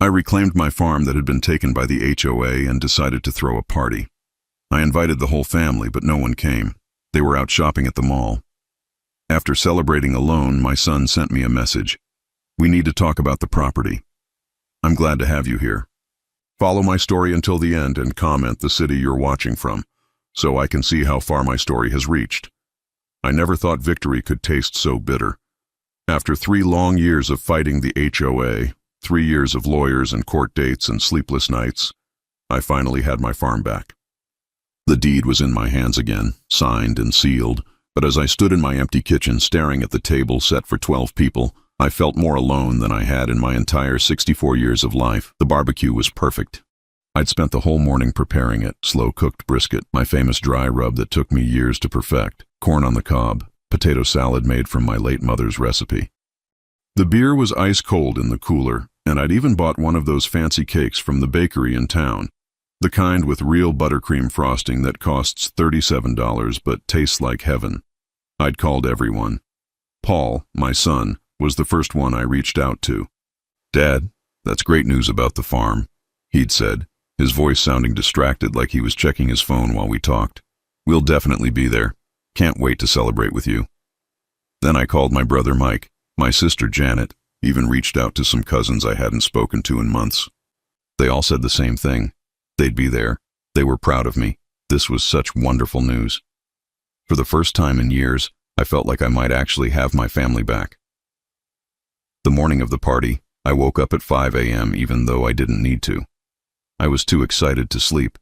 I reclaimed my farm that had been taken by the HOA and decided to throw a party. I invited the whole family, but no one came. They were out shopping at the mall. After celebrating alone, my son sent me a message. "We need to talk about the property. I'm glad to have you here. Follow my story until the end and comment the city you're watching from, so I can see how far my story has reached. I never thought victory could taste so bitter. After 3 long years of fighting the HOA, 3 years of lawyers and court dates and sleepless nights, I finally had my farm back. The deed was in my hands again, signed and sealed, but as I stood in my empty kitchen staring at the table set for 12 people, I felt more alone than I had in my entire 64 years of life. The barbecue was perfect. I'd spent the whole morning preparing it: slow-cooked brisket, my famous dry rub that took me years to perfect, corn on the cob, potato salad made from my late mother's recipe. The beer was ice cold in the cooler, and I'd even bought one of those fancy cakes from the bakery in town, the kind with real buttercream frosting that costs $37 but tastes like heaven. I'd called everyone. Paul, my son, was the first one I reached out to. "Dad, that's great news about the farm," he'd said, his voice sounding distracted like he was checking his phone while we talked. "We'll definitely be there. Can't wait to celebrate with you." Then I called my brother Mike, my sister Janet, even reached out to some cousins I hadn't spoken to in months. They all said the same thing. They'd be there. They were proud of me. This was such wonderful news. For the first time in years, I felt like I might actually have my family back. The morning of the party, I woke up at 5 a.m. even though I didn't need to. I was too excited to sleep.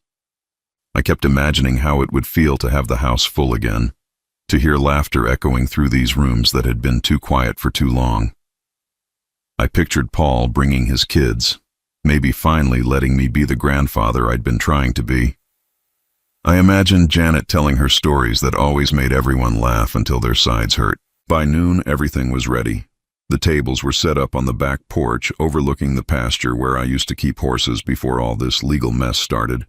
I kept imagining how it would feel to have the house full again, to hear laughter echoing through these rooms that had been too quiet for too long. I pictured Paul bringing his kids, maybe finally letting me be the grandfather I'd been trying to be. I imagined Janet telling her stories that always made everyone laugh until their sides hurt. By noon, everything was ready. The tables were set up on the back porch overlooking the pasture where I used to keep horses before all this legal mess started.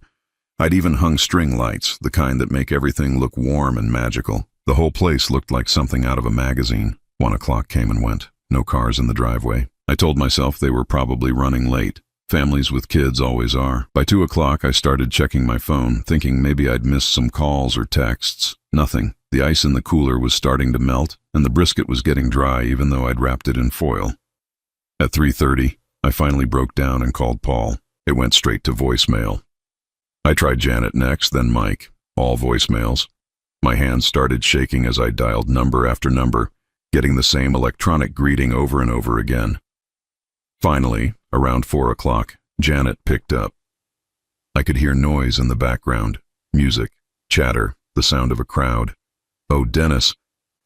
I'd even hung string lights, the kind that make everything look warm and magical. The whole place looked like something out of a magazine. 1 o'clock came and went. No cars in the driveway. I told myself they were probably running late. Families with kids always are. By 2 o'clock, I started checking my phone, thinking maybe I'd missed some calls or texts. Nothing. The ice in the cooler was starting to melt, and the brisket was getting dry even though I'd wrapped it in foil. At 3:30, I finally broke down and called Paul. It went straight to voicemail. I tried Janet next, then Mike. All voicemails. My hands started shaking as I dialed number after number, getting the same electronic greeting over and over again. Finally, around 4 o'clock, Janet picked up. I could hear noise in the background, music, chatter, the sound of a crowd. "Oh, Dennis,"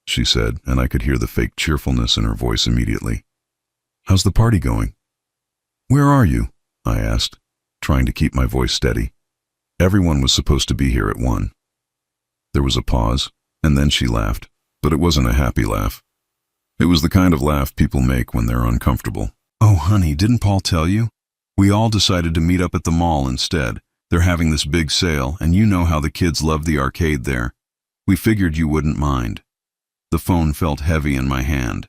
she said, and I could hear the fake cheerfulness in her voice immediately. "How's the party going?" "Where are you?" I asked, trying to keep my voice steady. Everyone was supposed to be here at 1. There was a pause, and then she laughed, but it wasn't a happy laugh. It was the kind of laugh people make when they're uncomfortable. "Oh, honey, didn't Paul tell you? We all decided to meet up at the mall instead. They're having this big sale, and you know how the kids love the arcade there. We figured you wouldn't mind." The phone felt heavy in my hand.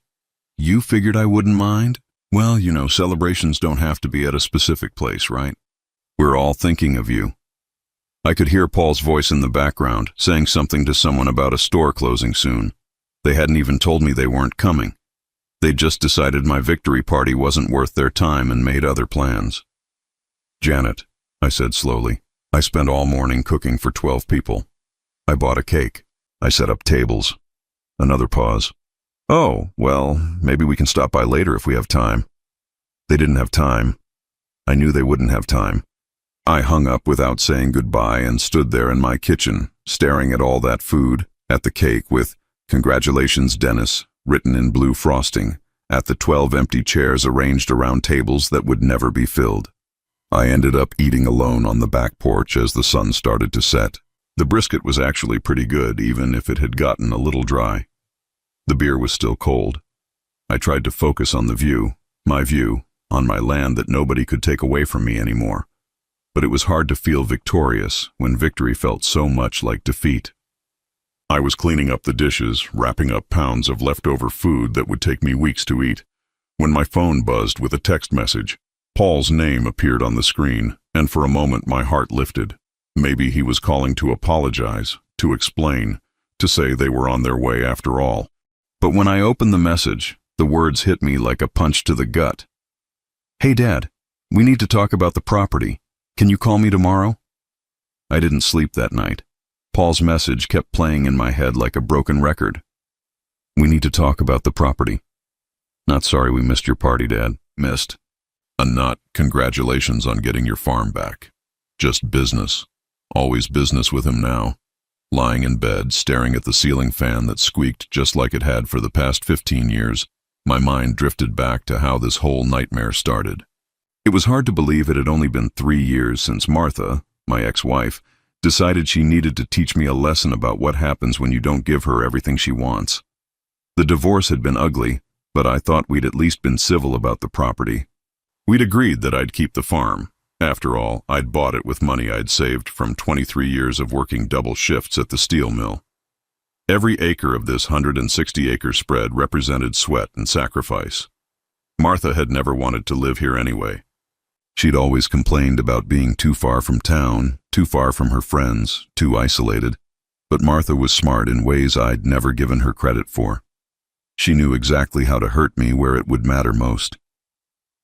"You figured I wouldn't mind? Well, you know, celebrations don't have to be at a specific place, right? We're all thinking of you." I could hear Paul's voice in the background, saying something to someone about a store closing soon. They hadn't even told me they weren't coming. They'd just decided my victory party wasn't worth their time and made other plans. "Janet," I said slowly, "I spent all morning cooking for 12 people. I bought a cake. I set up tables." Another pause. "Oh, well, maybe we can stop by later if we have time." They didn't have time. I knew they wouldn't have time. I hung up without saying goodbye and stood there in my kitchen, staring at all that food, at the cake with "Congratulations, Dennis," written in blue frosting, at the 12 empty chairs arranged around tables that would never be filled. I ended up eating alone on the back porch as the sun started to set. The brisket was actually pretty good, even if it had gotten a little dry. The beer was still cold. I tried to focus on the view, on my land that nobody could take away from me anymore. But it was hard to feel victorious when victory felt so much like defeat. I was cleaning up the dishes, wrapping up pounds of leftover food that would take me weeks to eat, when my phone buzzed with a text message. Paul's name appeared on the screen, and for a moment my heart lifted. Maybe he was calling to apologize, to explain, to say they were on their way after all. But when I opened the message, the words hit me like a punch to the gut. "Hey Dad, we need to talk about the property. Can you call me tomorrow?" I didn't sleep that night. Paul's message kept playing in my head like a broken record. "We need to talk about the property. Not sorry we missed your party, Dad. Missed. And not congratulations on getting your farm back. Just business. Always business with him now." Lying in bed, staring at the ceiling fan that squeaked just like it had for the past 15 years, my mind drifted back to how this whole nightmare started. It was hard to believe it had only been 3 years since Martha, my ex-wife, decided she needed to teach me a lesson about what happens when you don't give her everything she wants. The divorce had been ugly, but I thought we'd at least been civil about the property. We'd agreed that I'd keep the farm. After all, I'd bought it with money I'd saved from 23 years of working double shifts at the steel mill. Every acre of this 160-acre spread represented sweat and sacrifice. Martha had never wanted to live here anyway. She'd always complained about being too far from town, too far from her friends, too isolated. But Martha was smart in ways I'd never given her credit for. She knew exactly how to hurt me where it would matter most.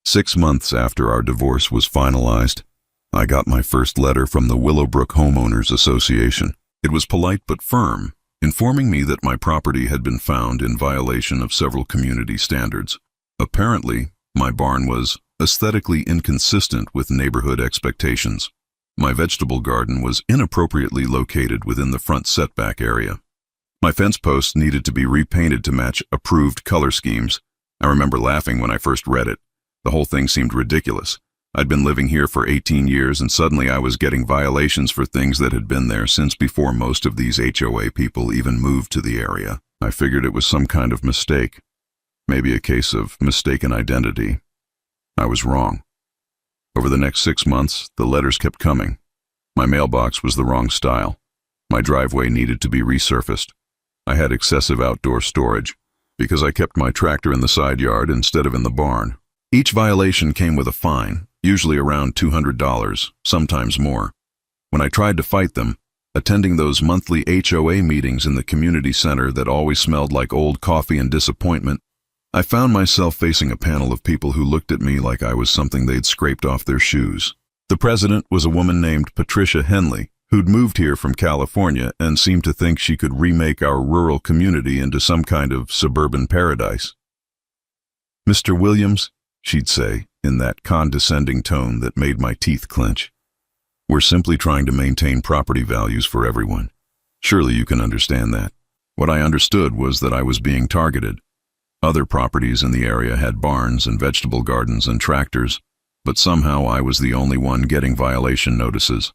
6 months after our divorce was finalized, I got my first letter from the Willowbrook Homeowners Association. It was polite but firm, informing me that my property had been found in violation of several community standards. Apparently, my barn was aesthetically inconsistent with neighborhood expectations. My vegetable garden was inappropriately located within the front setback area. My fence posts needed to be repainted to match approved color schemes. I remember laughing when I first read it. The whole thing seemed ridiculous. I'd been living here for 18 years and suddenly I was getting violations for things that had been there since before most of these HOA people even moved to the area. I figured it was some kind of mistake. Maybe a case of mistaken identity. I was wrong. Over the next 6 months, the letters kept coming. My mailbox was the wrong style. My driveway needed to be resurfaced. I had excessive outdoor storage because I kept my tractor in the side yard instead of in the barn. Each violation came with a fine, usually around $200, sometimes more. When I tried to fight them, attending those monthly HOA meetings in the community center that always smelled like old coffee and disappointment, I found myself facing a panel of people who looked at me like I was something they'd scraped off their shoes. The president was a woman named Patricia Henley, who'd moved here from California and seemed to think she could remake our rural community into some kind of suburban paradise. "Mr. Williams," she'd say, in that condescending tone that made my teeth clench, "we're simply trying to maintain property values for everyone. Surely you can understand that." What I understood was that I was being targeted. Other properties in the area had barns and vegetable gardens and tractors, but somehow I was the only one getting violation notices.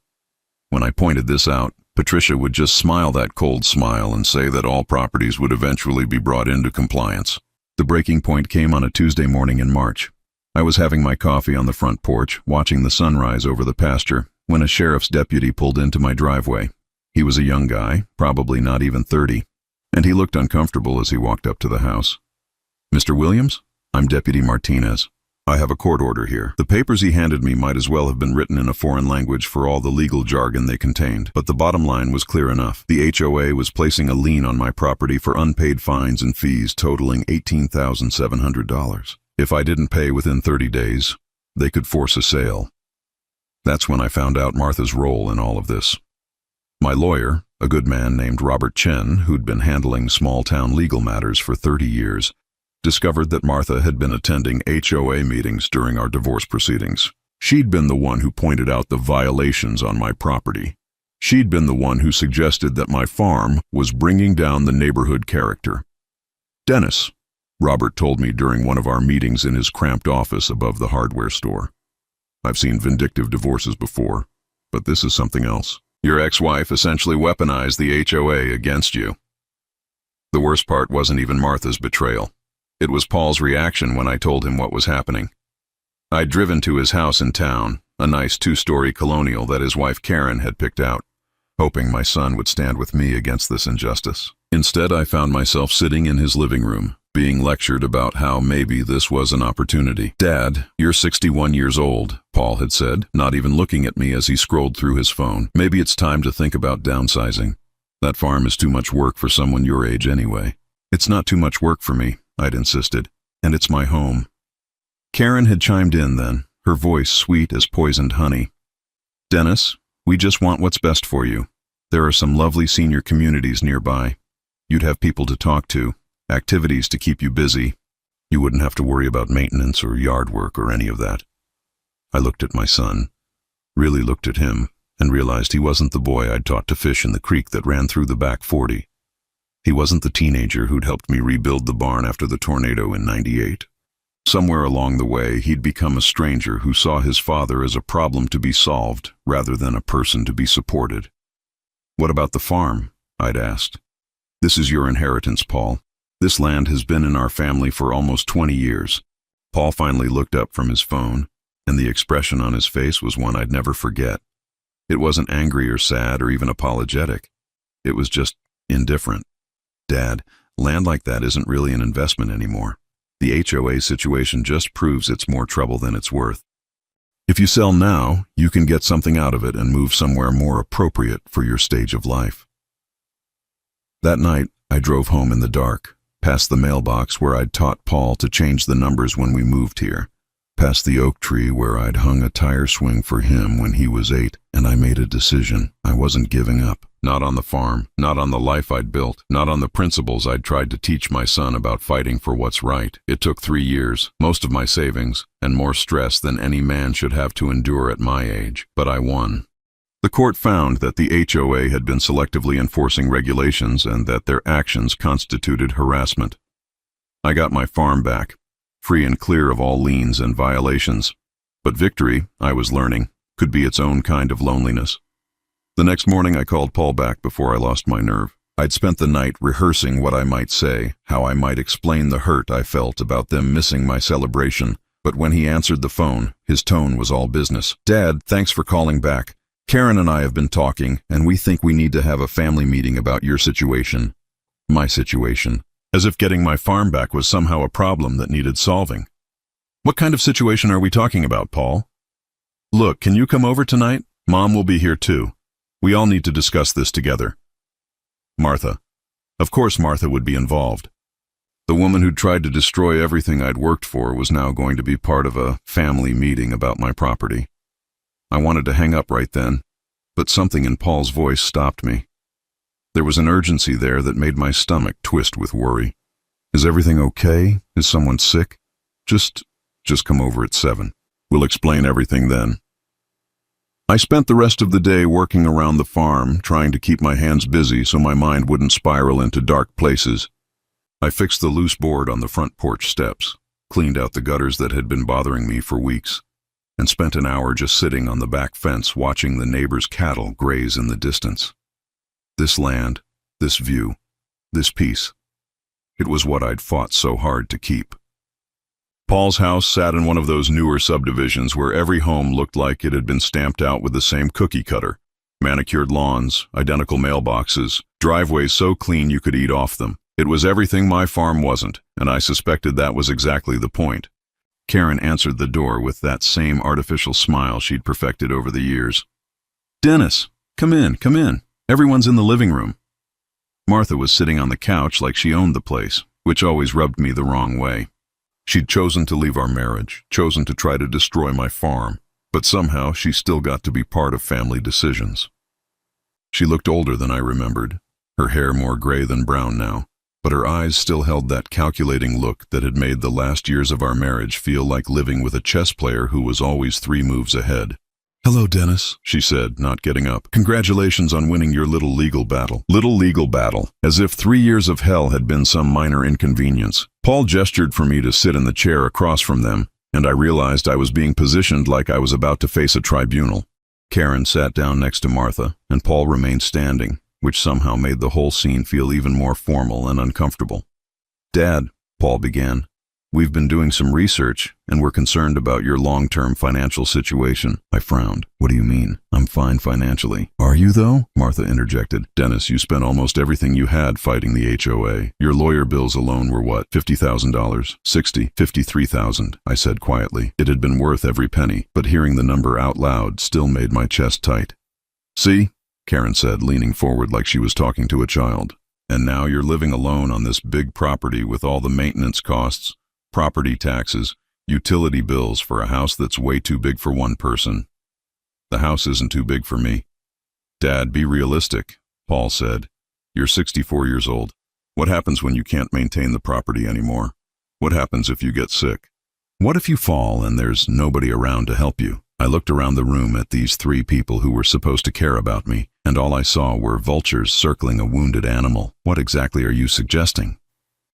When I pointed this out, Patricia would just smile that cold smile and say that all properties would eventually be brought into compliance. The breaking point came on a Tuesday morning in March. I was having my coffee on the front porch, watching the sunrise over the pasture, when a sheriff's deputy pulled into my driveway. He was a young guy, probably not even 30, and he looked uncomfortable as he walked up to the house. "Mr. Williams, I'm Deputy Martinez. I have a court order here." The papers he handed me might as well have been written in a foreign language for all the legal jargon they contained, but the bottom line was clear enough. The HOA was placing a lien on my property for unpaid fines and fees totaling $18,700. If I didn't pay within 30 days, they could force a sale. That's when I found out Martha's role in all of this. My lawyer, a good man named Robert Chen, who'd been handling small-town legal matters for 30 years, discovered that Martha had been attending HOA meetings during our divorce proceedings. She'd been the one who pointed out the violations on my property. She'd been the one who suggested that my farm was bringing down the neighborhood character. "Dennis," Robert told me during one of our meetings in his cramped office above the hardware store. "I've seen vindictive divorces before, but this is something else. Your ex-wife essentially weaponized the HOA against you." The worst part wasn't even Martha's betrayal. It was Paul's reaction when I told him what was happening. I'd driven to his house in town, a nice 2-story colonial that his wife Karen had picked out, hoping my son would stand with me against this injustice. Instead, I found myself sitting in his living room, being lectured about how maybe this was an opportunity. "Dad, you're 61 years old," Paul had said, not even looking at me as he scrolled through his phone. "Maybe it's time to think about downsizing. That farm is too much work for someone your age anyway." "It's not too much work for me," I'd insisted, "and it's my home." Karen had chimed in then, her voice sweet as poisoned honey. "Dennis, we just want what's best for you. There are some lovely senior communities nearby. You'd have people to talk to, activities to keep you busy. You wouldn't have to worry about maintenance or yard work or any of that." I looked at my son, really looked at him, and realized he wasn't the boy I'd taught to fish in the creek that ran through the back 40. He wasn't the teenager who'd helped me rebuild the barn after the tornado in '98. Somewhere along the way, he'd become a stranger who saw his father as a problem to be solved rather than a person to be supported. "What about the farm?" I'd asked. "This is your inheritance, Paul. This land has been in our family for almost 20 years. Paul finally looked up from his phone, and the expression on his face was one I'd never forget. It wasn't angry or sad or even apologetic. It was just indifferent. "Dad, land like that isn't really an investment anymore. The HOA situation just proves it's more trouble than it's worth. If you sell now, you can get something out of it and move somewhere more appropriate for your stage of life." That night, I drove home in the dark, past the mailbox where I'd taught Paul to change the numbers when we moved here, past the oak tree where I'd hung a tire swing for him when he was 8, and I made a decision. I wasn't giving up. Not on the farm, not on the life I'd built, not on the principles I'd tried to teach my son about fighting for what's right. It took 3 years, most of my savings, and more stress than any man should have to endure at my age. But I won. The court found that the HOA had been selectively enforcing regulations and that their actions constituted harassment. I got my farm back, free and clear of all liens and violations. But victory, I was learning, could be its own kind of loneliness. The next morning I called Paul back before I lost my nerve. I'd spent the night rehearsing what I might say, how I might explain the hurt I felt about them missing my celebration, but when he answered the phone, his tone was all business. "Dad, thanks for calling back. Karen and I have been talking, and we think we need to have a family meeting about your situation." My situation. As if getting my farm back was somehow a problem that needed solving. "What kind of situation are we talking about, Paul?" "Look, can you come over tonight? Mom will be here too. We all need to discuss this together." Martha. Of course Martha would be involved. The woman who'd tried to destroy everything I'd worked for was now going to be part of a family meeting about my property. I wanted to hang up right then, but something in Paul's voice stopped me. There was an urgency there that made my stomach twist with worry. "Is everything okay? Is someone sick? Just come over at 7. We'll explain everything then." I spent the rest of the day working around the farm, trying to keep my hands busy so my mind wouldn't spiral into dark places. I fixed the loose board on the front porch steps, cleaned out the gutters that had been bothering me for weeks, and spent an hour just sitting on the back fence watching the neighbors' cattle graze in the distance. This land, this view, this peace. It was what I'd fought so hard to keep. Paul's house sat in one of those newer subdivisions where every home looked like it had been stamped out with the same cookie cutter. Manicured lawns, identical mailboxes, driveways so clean you could eat off them. It was everything my farm wasn't, and I suspected that was exactly the point. Karen answered the door with that same artificial smile she'd perfected over the years. "Dennis, come in, come in. Everyone's in the living room." Martha was sitting on the couch like she owned the place, which always rubbed me the wrong way. She'd chosen to leave our marriage, chosen to try to destroy my farm, but somehow she still got to be part of family decisions. She looked older than I remembered, her hair more gray than brown now, but her eyes still held that calculating look that had made the last years of our marriage feel like living with a chess player who was always 3 moves ahead. "Hello, Dennis," she said, not getting up. "Congratulations on winning your little legal battle." Little legal battle, as if 3 years of hell had been some minor inconvenience. Paul gestured for me to sit in the chair across from them, and I realized I was being positioned like I was about to face a tribunal. Karen sat down next to Martha, and Paul remained standing, which somehow made the whole scene feel even more formal and uncomfortable. "Dad," Paul began, We've been doing some research, and we're concerned about your long-term financial situation. I frowned. What do you mean? I'm fine financially. Are you, though? Martha interjected. Dennis, you spent almost everything you had fighting the HOA. Your lawyer bills alone were what, $50,000? $60,000, $53,000, I said quietly. It had been worth every penny, but hearing the number out loud still made my chest tight. See? Karen said, leaning forward like she was talking to a child. And now you're living alone on this big property with all the maintenance costs, property taxes, utility bills for a house that's way too big for one person. The house isn't too big for me. Dad, be realistic, Paul said. You're 64 years old. What happens when you can't maintain the property anymore? What happens if you get sick? What if you fall and there's nobody around to help you? I looked around the room at these three people who were supposed to care about me, and all I saw were vultures circling a wounded animal. What exactly are you suggesting?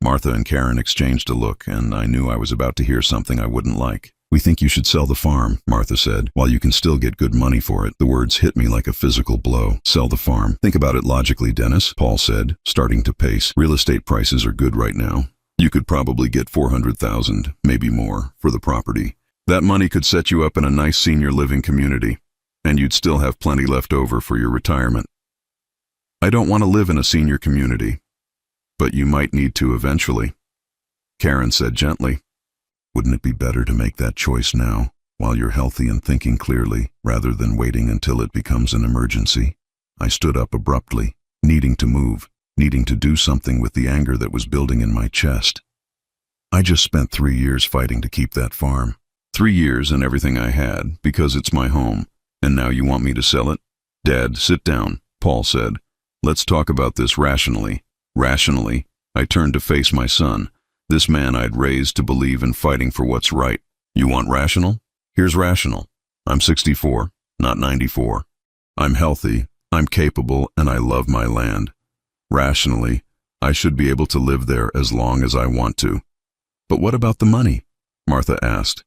Martha and Karen exchanged a look, and I knew I was about to hear something I wouldn't like. We think you should sell the farm, Martha said, while you can still get good money for it. The words hit me like a physical blow. Sell the farm. Think about it logically, Dennis, Paul said, starting to pace. Real estate prices are good right now. You could probably get $400,000, maybe more, for the property. That money could set you up in a nice senior living community, and you'd still have plenty left over for your retirement. I don't want to live in a senior community, but you might need to eventually, Karen said gently. Wouldn't it be better to make that choice now, while you're healthy and thinking clearly, rather than waiting until it becomes an emergency? I stood up abruptly, needing to move, needing to do something with the anger that was building in my chest. I just spent 3 years fighting to keep that farm. 3 years and everything I had, because it's my home. And now you want me to sell it? Dad, sit down, Paul said. Let's talk about this rationally. Rationally, I turned to face my son, this man I'd raised to believe in fighting for what's right. You want rational? Here's rational. I'm 64, not 94. I'm healthy, I'm capable, and I love my land. Rationally, I should be able to live there as long as I want to. But what about the money? Martha asked.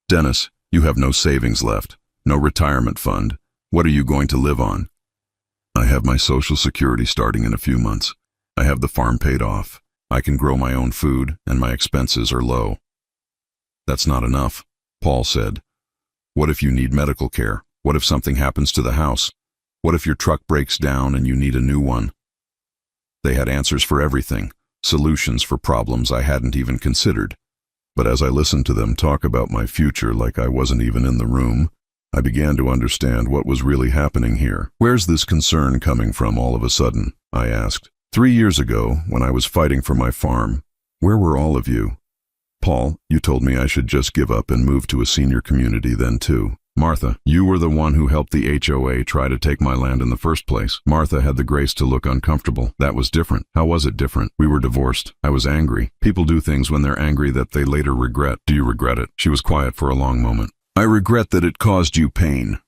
Dennis, you have no savings left, no retirement fund. What are you going to live on? I have my Social Security starting in a few months. I have the farm paid off. I can grow my own food, and my expenses are low. That's not enough, Paul said. What if you need medical care? What if something happens to the house? What if your truck breaks down and you need a new one? They had answers for everything, solutions for problems I hadn't even considered. But as I listened to them talk about my future like I wasn't even in the room, I began to understand what was really happening here. Where's this concern coming from all of a sudden? I asked. 3 years ago, when I was fighting for my farm, where were all of you? Paul, you told me I should just give up and move to a senior community then too. Martha, you were the one who helped the HOA try to take my land in the first place. Martha had the grace to look uncomfortable. That was different. How was it different? We were divorced. I was angry. People do things when they're angry that they later regret. Do you regret it? She was quiet for a long moment. I regret that it caused you pain.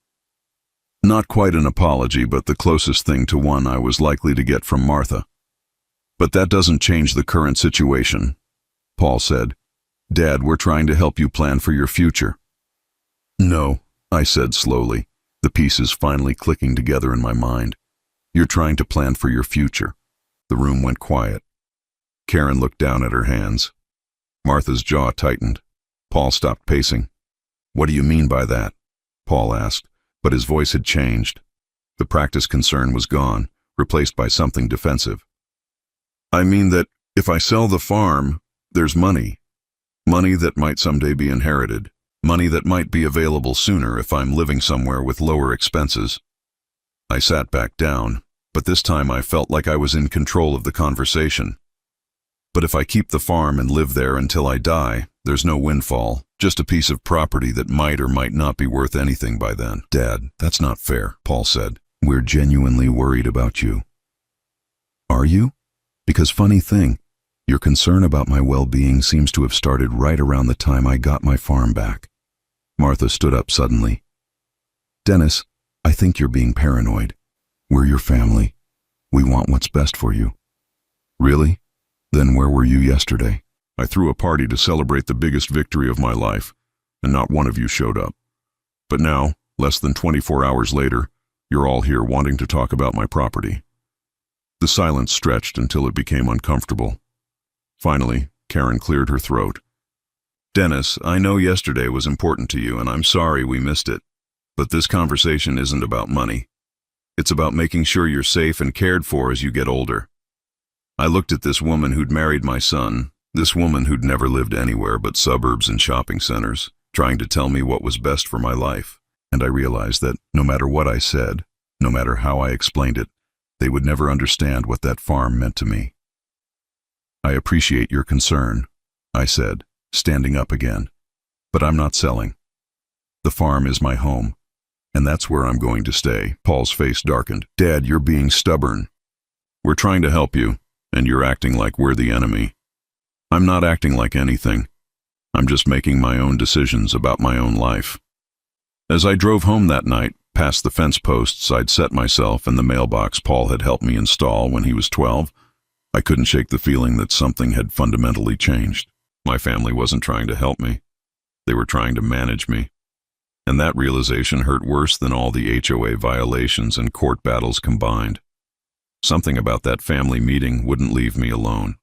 Not quite an apology, but the closest thing to one I was likely to get from Martha. But that doesn't change the current situation, Paul said. Dad, we're trying to help you plan for your future. No, I said slowly, the pieces finally clicking together in my mind. You're trying to plan for your future. The room went quiet. Karen looked down at her hands. Martha's jaw tightened. Paul stopped pacing. What do you mean by that? Paul asked, but his voice had changed. The practiced concern was gone, replaced by something defensive. I mean that if I sell the farm, there's money. Money that might someday be inherited. Money that might be available sooner if I'm living somewhere with lower expenses. I sat back down, but this time I felt like I was in control of the conversation. But if I keep the farm and live there until I die, there's no windfall, just a piece of property that might or might not be worth anything by then. Dad, that's not fair, Paul said. We're genuinely worried about you. Are you? Because funny thing, your concern about my well-being seems to have started right around the time I got my farm back. Martha stood up suddenly. Dennis, I think you're being paranoid. We're your family. We want what's best for you. Really? Then where were you yesterday? I threw a party to celebrate the biggest victory of my life, and not one of you showed up. But now, less than 24 hours later, you're all here wanting to talk about my property. The silence stretched until it became uncomfortable. Finally, Karen cleared her throat. Dennis, I know yesterday was important to you and I'm sorry we missed it. But this conversation isn't about money. It's about making sure you're safe and cared for as you get older. I looked at this woman who'd married my son, this woman who'd never lived anywhere but suburbs and shopping centers, trying to tell me what was best for my life. And I realized that no matter what I said, no matter how I explained it, they would never understand what that farm meant to me. I appreciate your concern, I said, standing up again. But I'm not selling. The farm is my home, and that's where I'm going to stay. Paul's face darkened. Dad, you're being stubborn. We're trying to help you, and you're acting like we're the enemy. I'm not acting like anything. I'm just making my own decisions about my own life. As I drove home that night, past the fence posts I'd set myself and the mailbox Paul had helped me install when he was 12, I couldn't shake the feeling that something had fundamentally changed. My family wasn't trying to help me. They were trying to manage me. And that realization hurt worse than all the HOA violations and court battles combined. Something about that family meeting wouldn't leave me alone.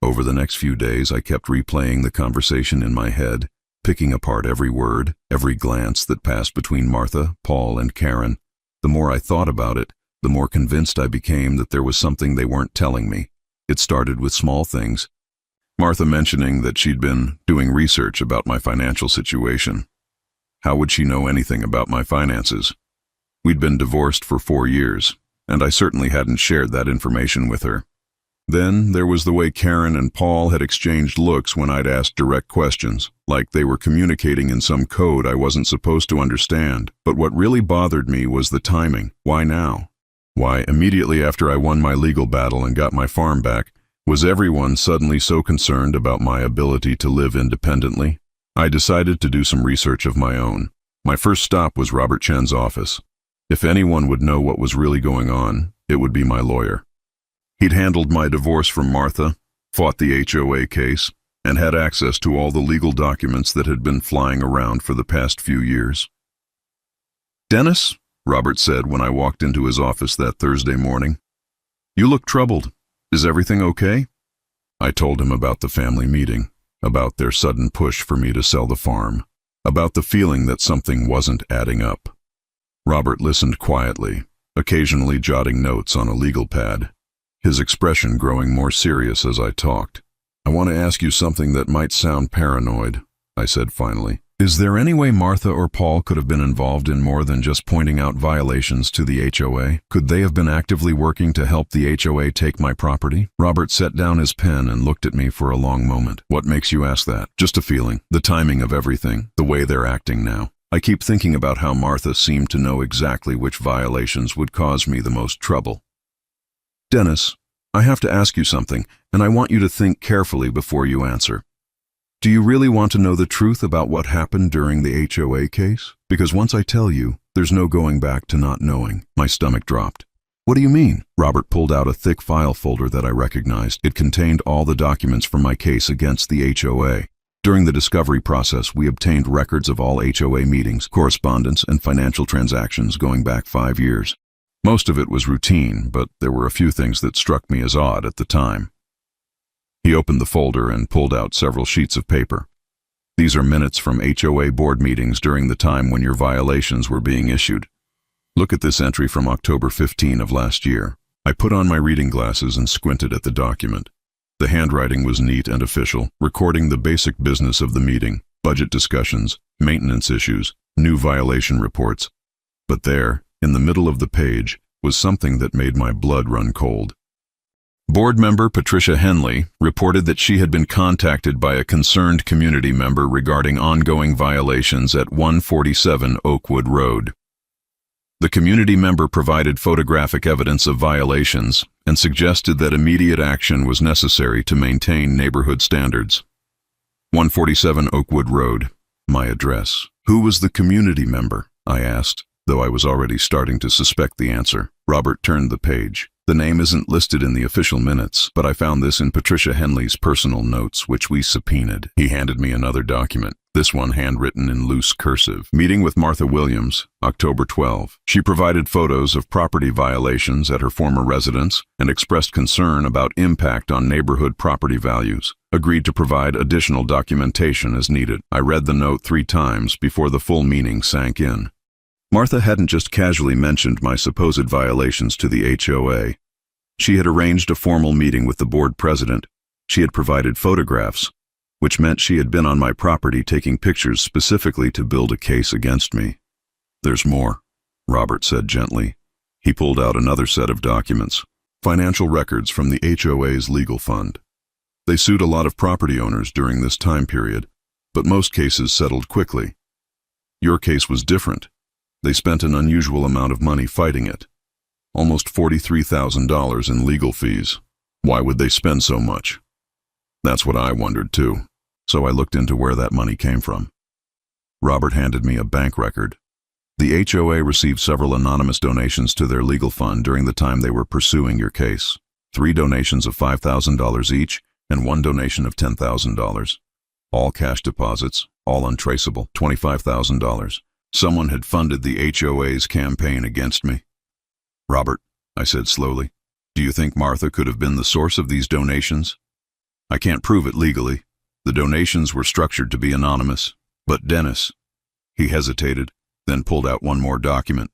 Over the next few days, I kept replaying the conversation in my head, picking apart every word, every glance that passed between Martha, Paul, and Karen. The more I thought about it, the more convinced I became that there was something they weren't telling me. It started with small things. Martha mentioning that she'd been doing research about my financial situation. How would she know anything about my finances? We'd been divorced for 4 years, and I certainly hadn't shared that information with her. Then there was the way Karen and Paul had exchanged looks when I'd asked direct questions, like they were communicating in some code I wasn't supposed to understand. But what really bothered me was the timing. Why now? Why, immediately after I won my legal battle and got my farm back, was everyone suddenly so concerned about my ability to live independently? I decided to do some research of my own. My first stop was Robert Chen's office. If anyone would know what was really going on, it would be my lawyer. He'd handled my divorce from Martha, fought the HOA case, and had access to all the legal documents that had been flying around for the past few years. "Dennis," Robert said when I walked into his office that Thursday morning, "you look troubled. Is everything okay?" I told him about the family meeting, about their sudden push for me to sell the farm, about the feeling that something wasn't adding up. Robert listened quietly, occasionally jotting notes on a legal pad, his expression growing more serious as I talked. "I want to ask you something that might sound paranoid," I said finally. "Is there any way Martha or Paul could have been involved in more than just pointing out violations to the HOA? Could they have been actively working to help the HOA take my property?" Robert set down his pen and looked at me for a long moment. "What makes you ask that?" "Just a feeling. The timing of everything. The way they're acting now. I keep thinking about how Martha seemed to know exactly which violations would cause me the most trouble." "Dennis, I have to ask you something, and I want you to think carefully before you answer. Do you really want to know the truth about what happened during the HOA case? Because once I tell you, there's no going back to not knowing." My stomach dropped. "What do you mean?" Robert pulled out a thick file folder that I recognized. It contained all the documents from my case against the HOA. During the discovery process, we obtained records of all HOA meetings, correspondence, and financial transactions going back 5 years. Most of it was routine, but there were a few things that struck me as odd at the time. He opened the folder and pulled out several sheets of paper. "These are minutes from HOA board meetings during the time when your violations were being issued. Look at this entry from October 15 of last year." I put on my reading glasses and squinted at the document. The handwriting was neat and official, recording the basic business of the meeting, budget discussions, maintenance issues, new violation reports. But there, in the middle of the page, was something that made my blood run cold. Board member Patricia Henley reported that she had been contacted by a concerned community member regarding ongoing violations at 147 Oakwood Road. The community member provided photographic evidence of violations and suggested that immediate action was necessary to maintain neighborhood standards. 147 Oakwood Road, my address. "Who was the community member?" I asked, though I was already starting to suspect the answer. Robert turned the page. The name isn't listed in the official minutes, but I found this in Patricia Henley's personal notes, which we subpoenaed. He handed me another document, this one handwritten in loose cursive. Meeting with Martha Williams, October 12. She provided photos of property violations at her former residence and expressed concern about impact on neighborhood property values. Agreed to provide additional documentation as needed. I read the note 3 times before the full meaning sank in. Martha hadn't just casually mentioned my supposed violations to the HOA. She had arranged a formal meeting with the board president. She had provided photographs, which meant she had been on my property taking pictures specifically to build a case against me. There's more, Robert said gently. He pulled out another set of documents, financial records from the HOA's legal fund. They sued a lot of property owners during this time period, but most cases settled quickly. Your case was different. They spent an unusual amount of money fighting it. Almost $43,000 in legal fees. Why would they spend so much? That's what I wondered too, so I looked into where that money came from. Robert handed me a bank record. The HOA received several anonymous donations to their legal fund during the time they were pursuing your case. 3 donations of $5,000 each and 1 donation of $10,000. All cash deposits, all untraceable, $25,000. Someone had funded the HOA's campaign against me. Robert, I said slowly, do you think Martha could have been the source of these donations? I can't prove it legally. The donations were structured to be anonymous. But Dennis, he hesitated, then pulled out one more document.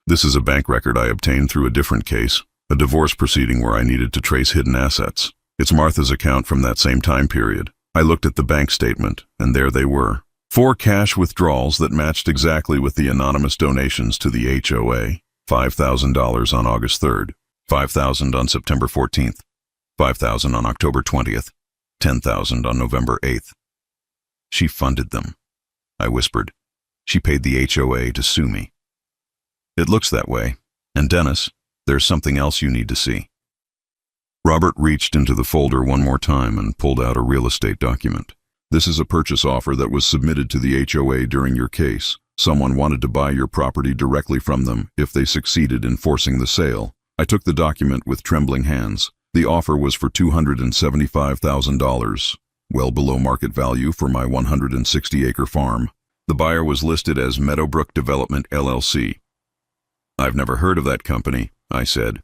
This is a bank record I obtained through a different case, a divorce proceeding where I needed to trace hidden assets. It's Martha's account from that same time period. I looked at the bank statement, and there they were. 4 cash withdrawals that matched exactly with the anonymous donations to the HOA. $5,000 on August 3rd, $5,000 on September 14th, $5,000 on October 20th, $10,000 on November 8th. She funded them, I whispered. She paid the HOA to sue me. It looks that way. And Dennis, there's something else you need to see. Robert reached into the folder one more time and pulled out a real estate document. This is a purchase offer that was submitted to the HOA during your case. Someone wanted to buy your property directly from them if they succeeded in forcing the sale. I took the document with trembling hands. The offer was for $275,000, well below market value for my 160-acre farm. The buyer was listed as Meadowbrook Development, LLC. I've never heard of that company, I said.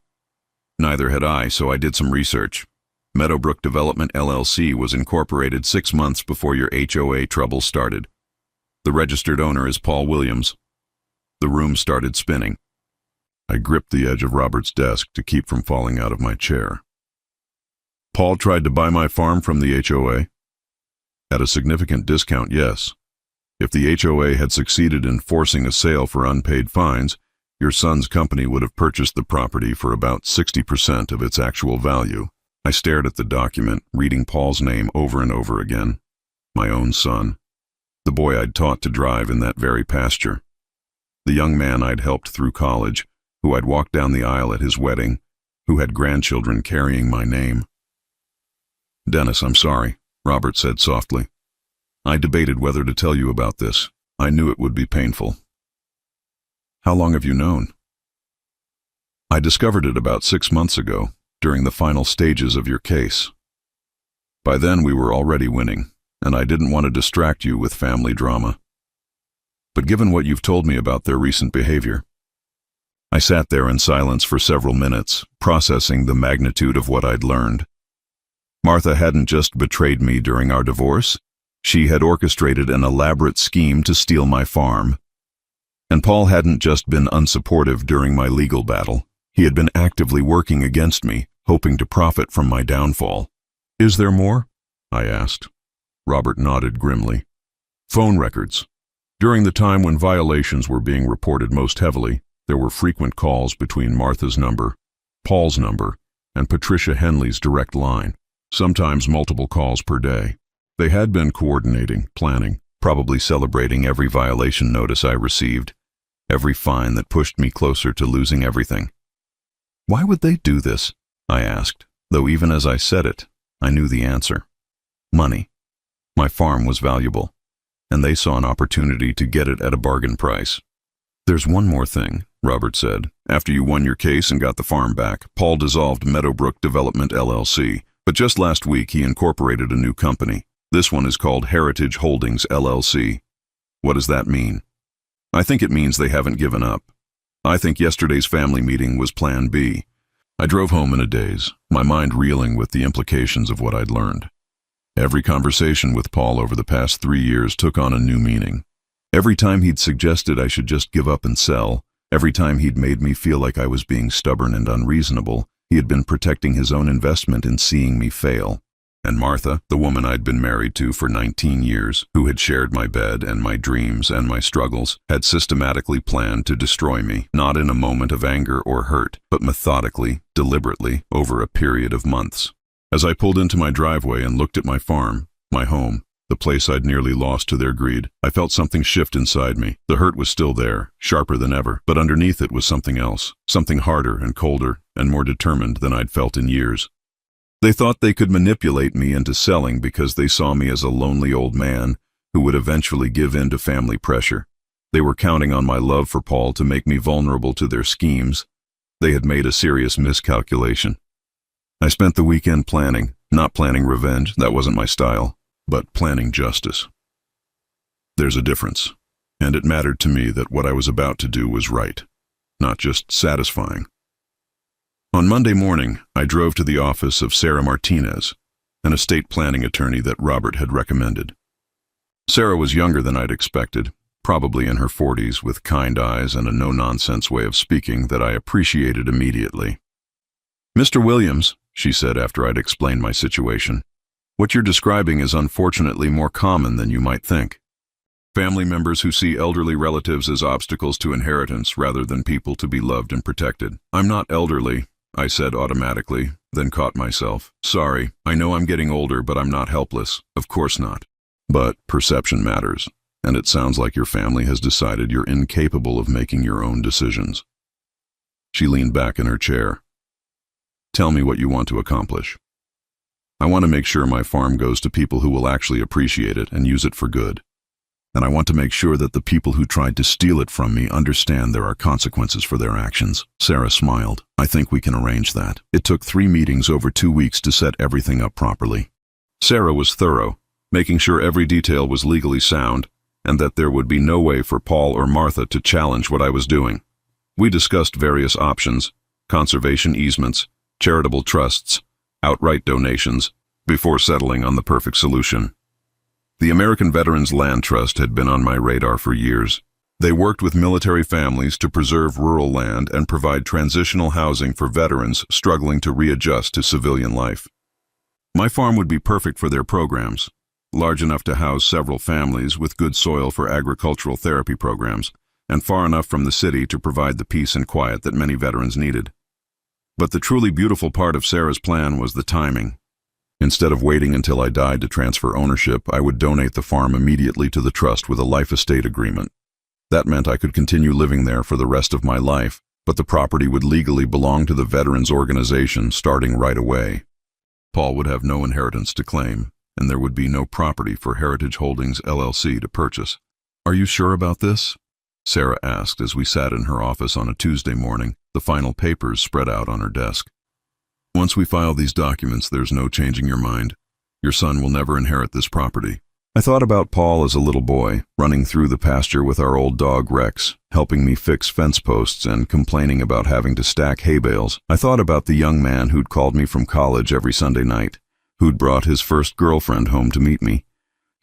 Neither had I, so I did some research. Meadowbrook Development, LLC was incorporated 6 months before your HOA troubles started. The registered owner is Paul Williams. The room started spinning. I gripped the edge of Robert's desk to keep from falling out of my chair. Paul tried to buy my farm from the HOA? At a significant discount, yes. If the HOA had succeeded in forcing a sale for unpaid fines, your son's company would have purchased the property for about 60% of its actual value. I stared at the document, reading Paul's name over and over again. My own son. The boy I'd taught to drive in that very pasture. The young man I'd helped through college, who I'd walked down the aisle at his wedding, who had grandchildren carrying my name. Dennis, I'm sorry, Robert said softly. I debated whether to tell you about this. I knew it would be painful. How long have you known? I discovered it about 6 months ago, during the final stages of your case. By then we were already winning, and I didn't want to distract you with family drama. But given what you've told me about their recent behavior, I sat there in silence for several minutes, processing the magnitude of what I'd learned. Martha hadn't just betrayed me during our divorce. She had orchestrated an elaborate scheme to steal my farm. And Paul hadn't just been unsupportive during my legal battle. He had been actively working against me, hoping to profit from my downfall. Is there more? I asked. Robert nodded grimly. Phone records. During the time when violations were being reported most heavily, there were frequent calls between Martha's number, Paul's number, and Patricia Henley's direct line, sometimes multiple calls per day. They had been coordinating, planning, probably celebrating every violation notice I received, every fine that pushed me closer to losing everything. Why would they do this? I asked, though even as I said it, I knew the answer. Money. My farm was valuable, and they saw an opportunity to get it at a bargain price. There's one more thing, Robert said. After you won your case and got the farm back, Paul dissolved Meadowbrook Development LLC. But just last week he incorporated a new company. This one is called Heritage Holdings LLC. What does that mean? I think it means they haven't given up. I think yesterday's family meeting was Plan B. I drove home in a daze, my mind reeling with the implications of what I'd learned. Every conversation with Paul over the past 3 years took on a new meaning. Every time he'd suggested I should just give up and sell, every time he'd made me feel like I was being stubborn and unreasonable, he had been protecting his own investment in seeing me fail. And Martha, the woman I'd been married to for 19 years, who had shared my bed and my dreams and my struggles, had systematically planned to destroy me, not in a moment of anger or hurt, but methodically, deliberately, over a period of months. As I pulled into my driveway and looked at my farm, my home, the place I'd nearly lost to their greed, I felt something shift inside me. The hurt was still there, sharper than ever, but underneath it was something else, something harder and colder and more determined than I'd felt in years. They thought they could manipulate me into selling because they saw me as a lonely old man who would eventually give in to family pressure. They were counting on my love for Paul to make me vulnerable to their schemes. They had made a serious miscalculation. I spent the weekend planning, not planning revenge, that wasn't my style, but planning justice. There's a difference, and it mattered to me that what I was about to do was right, not just satisfying. On Monday morning, I drove to the office of Sarah Martinez, an estate planning attorney that Robert had recommended. Sarah was younger than I'd expected, probably in her 40s, with kind eyes and a no-nonsense way of speaking that I appreciated immediately. "Mr. Williams," she said after I'd explained my situation, "what you're describing is unfortunately more common than you might think. Family members who see elderly relatives as obstacles to inheritance rather than people to be loved and protected. I'm not elderly," I said automatically, then caught myself. "Sorry, I know I'm getting older, but I'm not helpless. Of course not. But perception matters, and it sounds like your family has decided you're incapable of making your own decisions." She leaned back in her chair. "Tell me what you want to accomplish." "I want to make sure my farm goes to people who will actually appreciate it and use it for good. And I want to make sure that the people who tried to steal it from me understand there are consequences for their actions." Sarah smiled. "I think we can arrange that." It took 3 meetings over 2 weeks to set everything up properly. Sarah was thorough, making sure every detail was legally sound, and that there would be no way for Paul or Martha to challenge what I was doing. We discussed various options, conservation easements, charitable trusts, outright donations, before settling on the perfect solution. The American Veterans Land Trust had been on my radar for years. They worked with military families to preserve rural land and provide transitional housing for veterans struggling to readjust to civilian life. My farm would be perfect for their programs, large enough to house several families with good soil for agricultural therapy programs, and far enough from the city to provide the peace and quiet that many veterans needed. But the truly beautiful part of Sarah's plan was the timing. Instead of waiting until I died to transfer ownership, I would donate the farm immediately to the trust with a life estate agreement. That meant I could continue living there for the rest of my life, but the property would legally belong to the Veterans Organization starting right away. Paul would have no inheritance to claim, and there would be no property for Heritage Holdings LLC to purchase. "Are you sure about this?" Sarah asked as we sat in her office on a Tuesday morning, the final papers spread out on her desk. "Once we file these documents, there's no changing your mind. Your son will never inherit this property." I thought about Paul as a little boy, running through the pasture with our old dog Rex, helping me fix fence posts and complaining about having to stack hay bales. I thought about the young man who'd called me from college every Sunday night, who'd brought his first girlfriend home to meet me,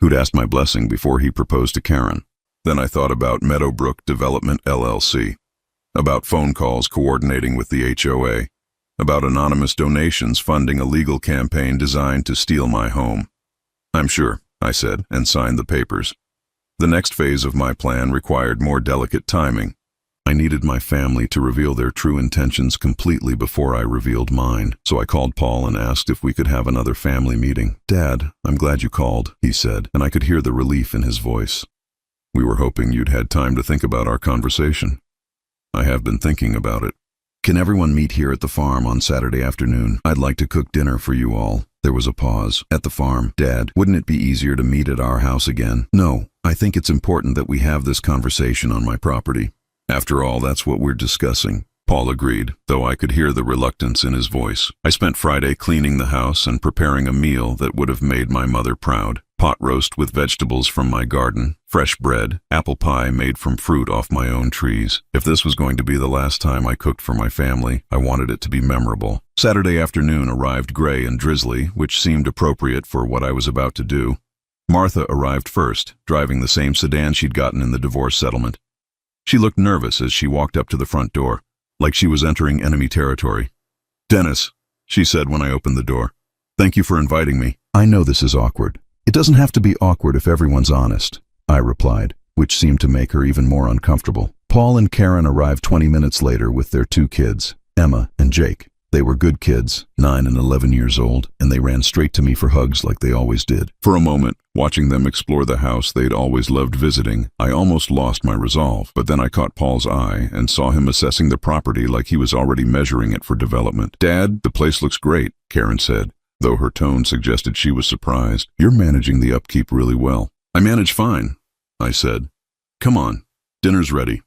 who'd asked my blessing before he proposed to Karen. Then I thought about Meadowbrook Development LLC, about phone calls coordinating with the HOA, about anonymous donations funding a legal campaign designed to steal my home. "I'm sure," I said, and signed the papers. The next phase of my plan required more delicate timing. I needed my family to reveal their true intentions completely before I revealed mine, so I called Paul and asked if we could have another family meeting. "Dad, I'm glad you called," he said, and I could hear the relief in his voice. "We were hoping you'd had time to think about our conversation." "I have been thinking about it." "Can everyone meet here at the farm on Saturday afternoon? I'd like to cook dinner for you all." There was a pause. "At the farm? Dad, wouldn't it be easier to meet at our house again?" "No, I think it's important that we have this conversation on my property. After all, that's what we're discussing. Paul agreed, though I could hear the reluctance in his voice. I spent Friday cleaning the house and preparing a meal that would have made my mother proud. Pot roast with vegetables from my garden, fresh bread, apple pie made from fruit off my own trees. If this was going to be the last time I cooked for my family, I wanted it to be memorable. Saturday afternoon arrived gray and drizzly, which seemed appropriate for what I was about to do. Martha arrived first, driving the same sedan she'd gotten in the divorce settlement. She looked nervous as she walked up to the front door, like she was entering enemy territory. "Dennis," she said when I opened the door. "Thank you for inviting me." "I know this is awkward. It doesn't have to be awkward if everyone's honest," I replied, which seemed to make her even more uncomfortable. Paul and Karen arrived 20 minutes later with their 2 kids, Emma and Jake. They were good kids, 9 and 11 years old, and they ran straight to me for hugs like they always did. For a moment, watching them explore the house they'd always loved visiting, I almost lost my resolve. But then I caught Paul's eye and saw him assessing the property like he was already measuring it for development. "Dad, the place looks great," Karen said, though her tone suggested she was surprised. "You're managing the upkeep really well." "I manage fine," I said. "Come on, dinner's ready."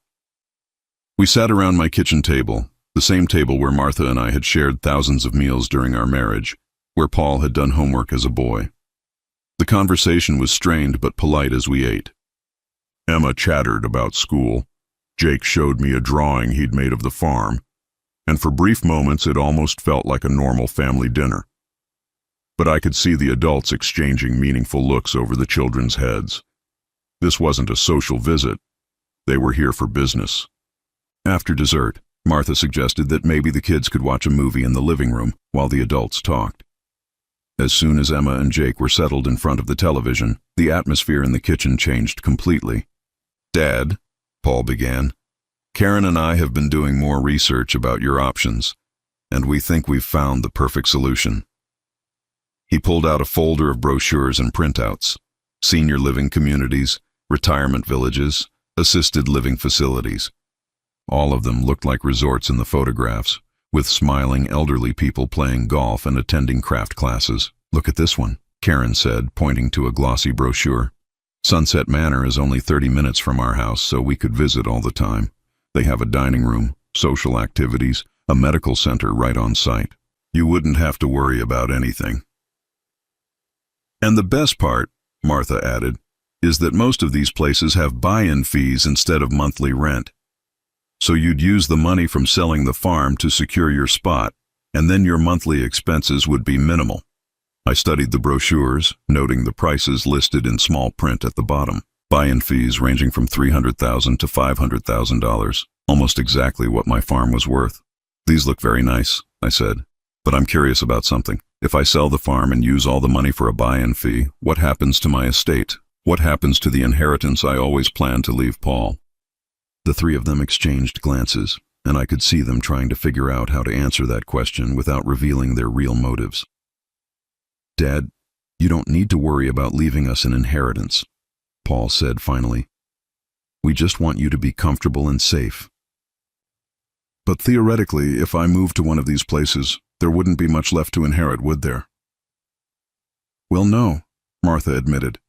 We sat around my kitchen table, the same table where Martha and I had shared thousands of meals during our marriage, where Paul had done homework as a boy. The conversation was strained but polite as we ate. Emma chattered about school. Jake showed me a drawing he'd made of the farm, and for brief moments it almost felt like a normal family dinner. But I could see the adults exchanging meaningful looks over the children's heads. This wasn't a social visit. They were here for business. After dessert, Martha suggested that maybe the kids could watch a movie in the living room while the adults talked. As soon as Emma and Jake were settled in front of the television, the atmosphere in the kitchen changed completely. "Dad," Paul began, "Karen and I have been doing more research about your options, and we think we've found the perfect solution." He pulled out a folder of brochures and printouts: senior living communities, retirement villages, assisted living facilities. All of them looked like resorts in the photographs, with smiling elderly people playing golf and attending craft classes. "Look at this one," Karen said, pointing to a glossy brochure. "Sunset Manor is only 30 minutes from our house, so we could visit all the time. They have a dining room, social activities, a medical center right on site. You wouldn't have to worry about anything." "And the best part," Martha added, "is that most of these places have buy-in fees instead of monthly rent. So you'd use the money from selling the farm to secure your spot, and then your monthly expenses would be minimal." I studied the brochures, noting the prices listed in small print at the bottom. Buy-in fees ranging from $300,000 to $500,000, almost exactly what my farm was worth. "These look very nice," I said, "but I'm curious about something. If I sell the farm and use all the money for a buy-in fee, what happens to my estate? What happens to the inheritance I always planned to leave Paul?" The 3 of them exchanged glances, and I could see them trying to figure out how to answer that question without revealing their real motives. "Dad, you don't need to worry about leaving us an inheritance," Paul said finally. "We just want you to be comfortable and safe." "But theoretically, if I moved to one of these places, there wouldn't be much left to inherit, would there?" "Well, no," Martha admitted.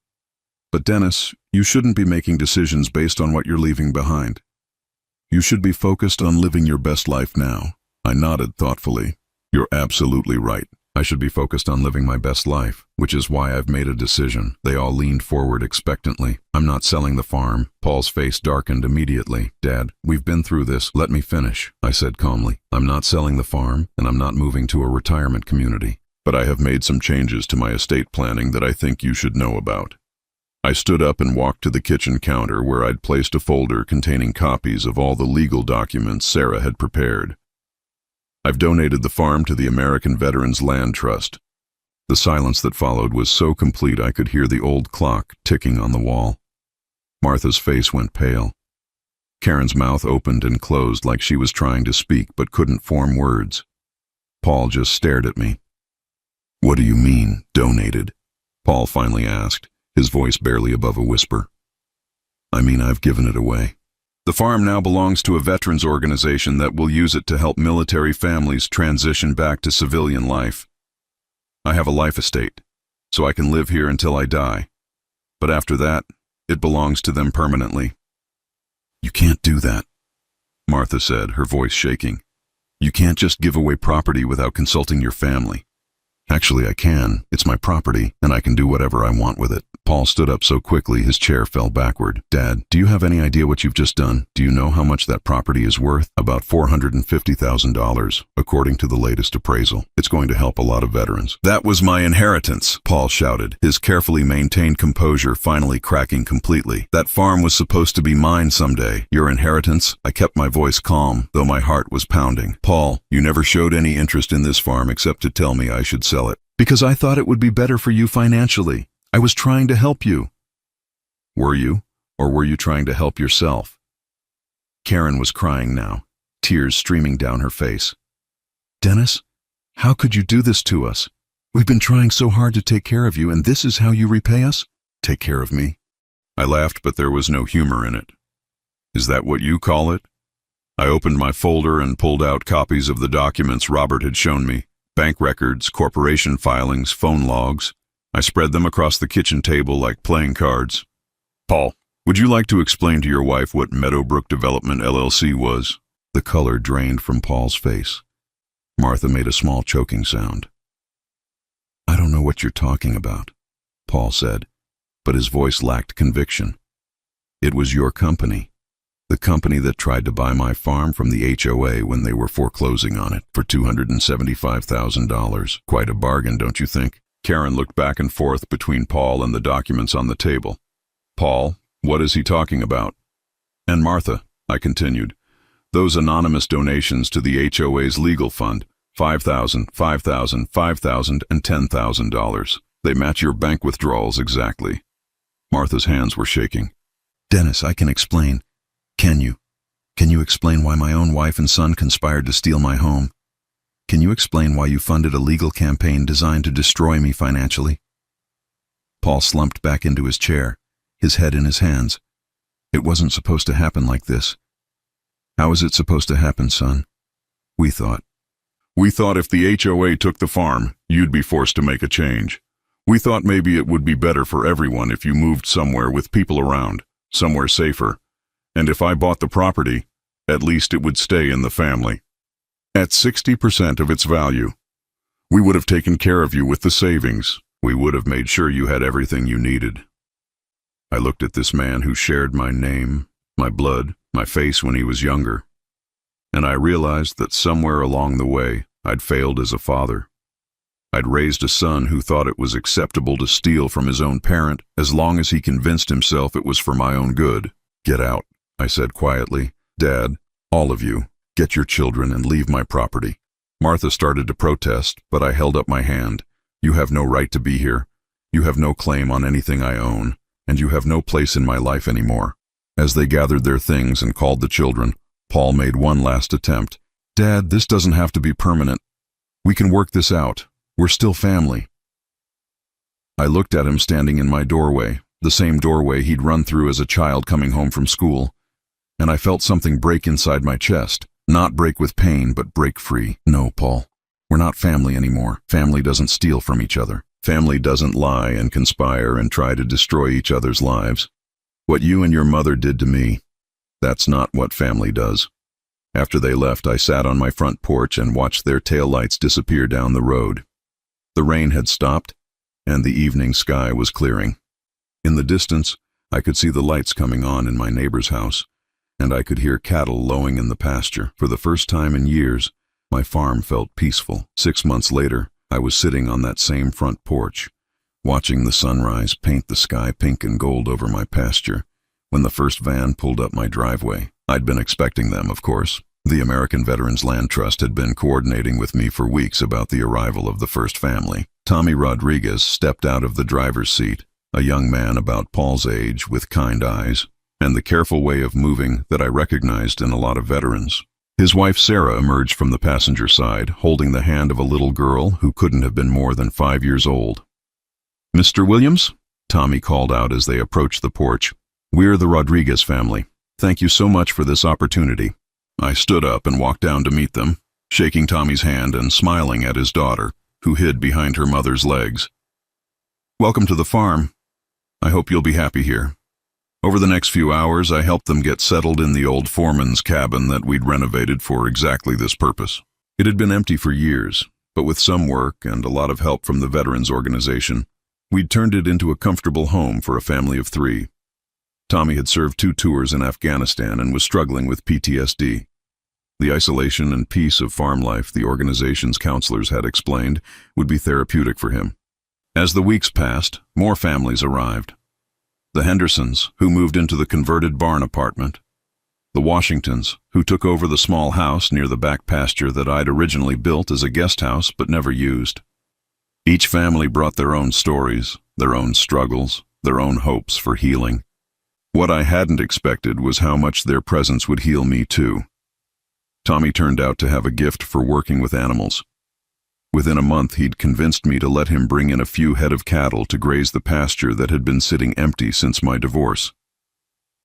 "But Dennis, you shouldn't be making decisions based on what you're leaving behind. You should be focused on living your best life now." I nodded thoughtfully. "You're absolutely right. I should be focused on living my best life, which is why I've made a decision." They all leaned forward expectantly. "I'm not selling the farm." Paul's face darkened immediately. "Dad, we've been through this. Let me finish," I said calmly. "I'm not selling the farm, and I'm not moving to a retirement community. But I have made some changes to my estate planning that I think you should know about." I stood up and walked to the kitchen counter where I'd placed a folder containing copies of all the legal documents Sarah had prepared. "I've donated the farm to the American Veterans Land Trust." The silence that followed was so complete I could hear the old clock ticking on the wall. Martha's face went pale. Karen's mouth opened and closed like she was trying to speak but couldn't form words. Paul just stared at me. "What do you mean, donated?" Paul finally asked, his voice barely above a whisper. "I mean, I've given it away. The farm now belongs to a veterans organization that will use it to help military families transition back to civilian life. I have a life estate, so I can live here until I die. But after that, it belongs to them permanently." "You can't do that," Martha said, her voice shaking. "You can't just give away property without consulting your family." "Actually, I can. It's my property, and I can do whatever I want with it." Paul stood up so quickly his chair fell backward. "Dad, do you have any idea what you've just done? Do you know how much that property is worth? About $450,000, according to the latest appraisal. It's going to help a lot of veterans." "That was my inheritance," Paul shouted, his carefully maintained composure finally cracking completely. "That farm was supposed to be mine someday." "Your inheritance?" I kept my voice calm, though my heart was pounding. "Paul, you never showed any interest in this farm except to tell me I should sell it." "Because I thought it would be better for you financially. I was trying to help you." "Were you? Or were you trying to help yourself?" Karen was crying now, tears streaming down her face. "Dennis, how could you do this to us? We've been trying so hard to take care of you, and this is how you repay us?" "Take care of me?" I laughed, but there was no humor in it. "Is that what you call it?" I opened my folder and pulled out copies of the documents Robert had shown me. Bank records, corporation filings, phone logs. I spread them across the kitchen table like playing cards. "Paul, would you like to explain to your wife what Meadowbrook Development LLC was?" The color drained from Paul's face. Martha made a small choking sound. "I don't know what you're talking about," Paul said, but his voice lacked conviction. "It was your company. The company that tried to buy my farm from the HOA when they were foreclosing on it for $275,000. Quite a bargain, don't you think?" Karen looked back and forth between Paul and the documents on the table. "Paul, what is he talking about?" "And Martha," I continued, "those anonymous donations to the HOA's legal fund, $5,000, $5,000, $5,000, and $10,000. They match your bank withdrawals exactly." Martha's hands were shaking. "Dennis, I can explain. Can you? Can you explain why my own wife and son conspired to steal my home? Can you explain why you funded a legal campaign designed to destroy me financially?" Paul slumped back into his chair, his head in his hands. "It wasn't supposed to happen like this." "How is it supposed to happen, son?" We thought if the HOA took the farm, you'd be forced to make a change. We thought maybe it would be better for everyone if you moved somewhere with people around, somewhere safer. And if I bought the property, at least it would stay in the family. At 60% of its value. We would have taken care of you with the savings. We would have made sure you had everything you needed." I looked at this man who shared my name, my blood, my face when he was younger, and I realized that somewhere along the way, I'd failed as a father. I'd raised a son who thought it was acceptable to steal from his own parent as long as he convinced himself it was for my own good. "Get out," I said quietly. "Dad, all of you, get your children and leave my property." Martha started to protest, but I held up my hand. "You have no right to be here. You have no claim on anything I own, and you have no place in my life anymore." As they gathered their things and called the children, Paul made one last attempt. "Dad, this doesn't have to be permanent. We can work this out. We're still family." I looked at him standing in my doorway, the same doorway he'd run through as a child coming home from school, and I felt something break inside my chest. Not break with pain, but break free. "No, Paul, we're not family anymore. Family doesn't steal from each other. Family doesn't lie and conspire and try to destroy each other's lives. What you and your mother did to me, that's not what family does." After they left, I sat on my front porch and watched their taillights disappear down the road. The rain had stopped, and the evening sky was clearing. In the distance, I could see the lights coming on in my neighbor's house, and I could hear cattle lowing in the pasture. For the first time in years, my farm felt peaceful. 6 months later, I was sitting on that same front porch, watching the sunrise paint the sky pink and gold over my pasture, when the first van pulled up my driveway. I'd been expecting them, of course. The American Veterans Land Trust had been coordinating with me for weeks about the arrival of the first family. Tommy Rodriguez stepped out of the driver's seat, a young man about Paul's age with kind eyes, and the careful way of moving that I recognized in a lot of veterans. His wife Sarah emerged from the passenger side, holding the hand of a little girl who couldn't have been more than 5 years old. "Mr. Williams?" Tommy called out as they approached the porch. "We're the Rodriguez family. Thank you so much for this opportunity." I stood up and walked down to meet them, shaking Tommy's hand and smiling at his daughter, who hid behind her mother's legs. "Welcome to the farm. I hope you'll be happy here." Over the next few hours, I helped them get settled in the old foreman's cabin that we'd renovated for exactly this purpose. It had been empty for years, but with some work and a lot of help from the Veterans Organization, we'd turned it into a comfortable home for a family of 3. Tommy had served 2 tours in Afghanistan and was struggling with PTSD. The isolation and peace of farm life, the organization's counselors had explained, would be therapeutic for him. As the weeks passed, more families arrived. The Hendersons, who moved into the converted barn apartment. The Washingtons, who took over the small house near the back pasture that I'd originally built as a guest house but never used. Each family brought their own stories, their own struggles, their own hopes for healing. What I hadn't expected was how much their presence would heal me too. Tommy turned out to have a gift for working with animals. Within a month, he'd convinced me to let him bring in a few head of cattle to graze the pasture that had been sitting empty since my divorce.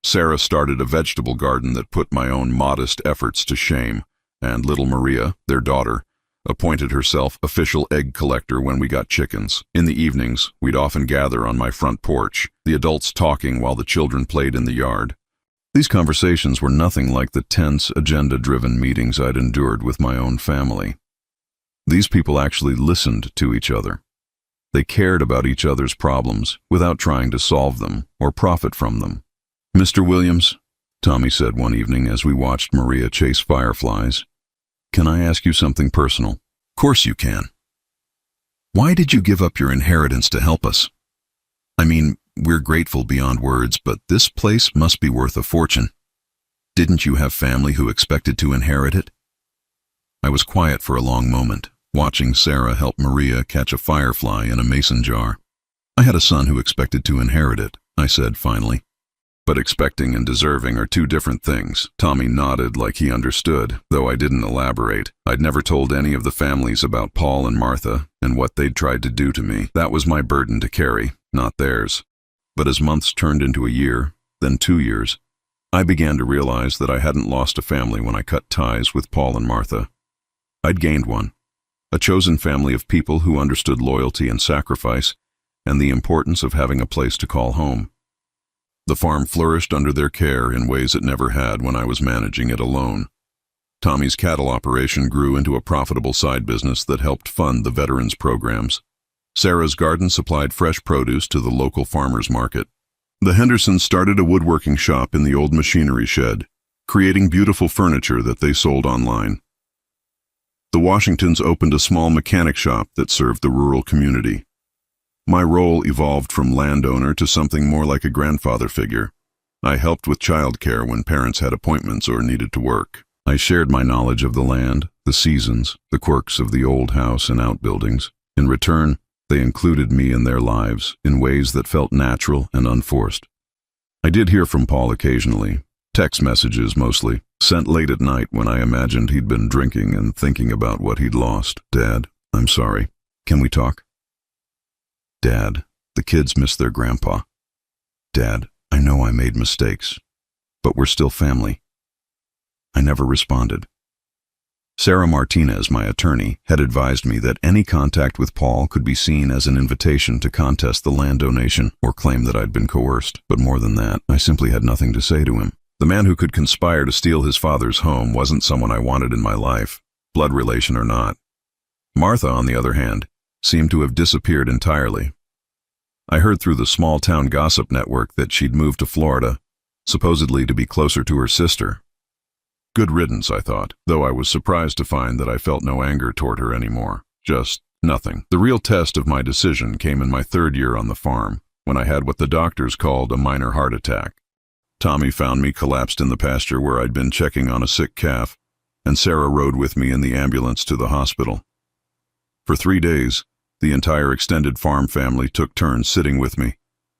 Sarah started a vegetable garden that put my own modest efforts to shame, and little Maria, their daughter, appointed herself official egg collector when we got chickens. In the evenings, we'd often gather on my front porch, the adults talking while the children played in the yard. These conversations were nothing like the tense, agenda-driven meetings I'd endured with my own family. These people actually listened to each other. They cared about each other's problems without trying to solve them or profit from them. "Mr. Williams," Tommy said one evening as we watched Maria chase fireflies, "can I ask you something personal?" "Course you can." "Why did you give up your inheritance to help us? I mean, we're grateful beyond words, but this place must be worth a fortune. Didn't you have family who expected to inherit it?" I was quiet for a long moment, watching Sarah help Maria catch a firefly in a mason jar. "I had a son who expected to inherit it," I said finally. "But expecting and deserving are 2 different things." Tommy nodded like he understood, though I didn't elaborate. I'd never told any of the families about Paul and Martha and what they'd tried to do to me. That was my burden to carry, not theirs. But as months turned into a year, then 2 years, I began to realize that I hadn't lost a family when I cut ties with Paul and Martha. I'd gained one, a chosen family of people who understood loyalty and sacrifice and the importance of having a place to call home. The farm flourished under their care in ways it never had when I was managing it alone. Tommy's cattle operation grew into a profitable side business that helped fund the veterans programs. Sarah's garden supplied fresh produce to the local farmers market. The Hendersons started a woodworking shop in the old machinery shed, creating beautiful furniture that they sold online. The Washingtons opened a small mechanic shop that served the rural community. My role evolved from landowner to something more like a grandfather figure. I helped with childcare when parents had appointments or needed to work. I shared my knowledge of the land, the seasons, the quirks of the old house and outbuildings. In return, they included me in their lives in ways that felt natural and unforced. I did hear from Paul occasionally, text messages mostly, sent late at night when I imagined he'd been drinking and thinking about what he'd lost. "Dad, I'm sorry. Can we talk?" "Dad, the kids miss their grandpa." "Dad, I know I made mistakes, but we're still family." I never responded. Sarah Martinez, my attorney, had advised me that any contact with Paul could be seen as an invitation to contest the land donation or claim that I'd been coerced. But more than that, I simply had nothing to say to him. The man who could conspire to steal his father's home wasn't someone I wanted in my life, blood relation or not. Martha, on the other hand, seemed to have disappeared entirely. I heard through the small-town gossip network that she'd moved to Florida, supposedly to be closer to her sister. Good riddance, I thought, though I was surprised to find that I felt no anger toward her anymore. Just nothing. The real test of my decision came in my 3rd year on the farm, when I had what the doctors called a minor heart attack. Tommy found me collapsed in the pasture where I'd been checking on a sick calf, and Sarah rode with me in the ambulance to the hospital. For 3 days, the entire extended farm family took turns sitting with me,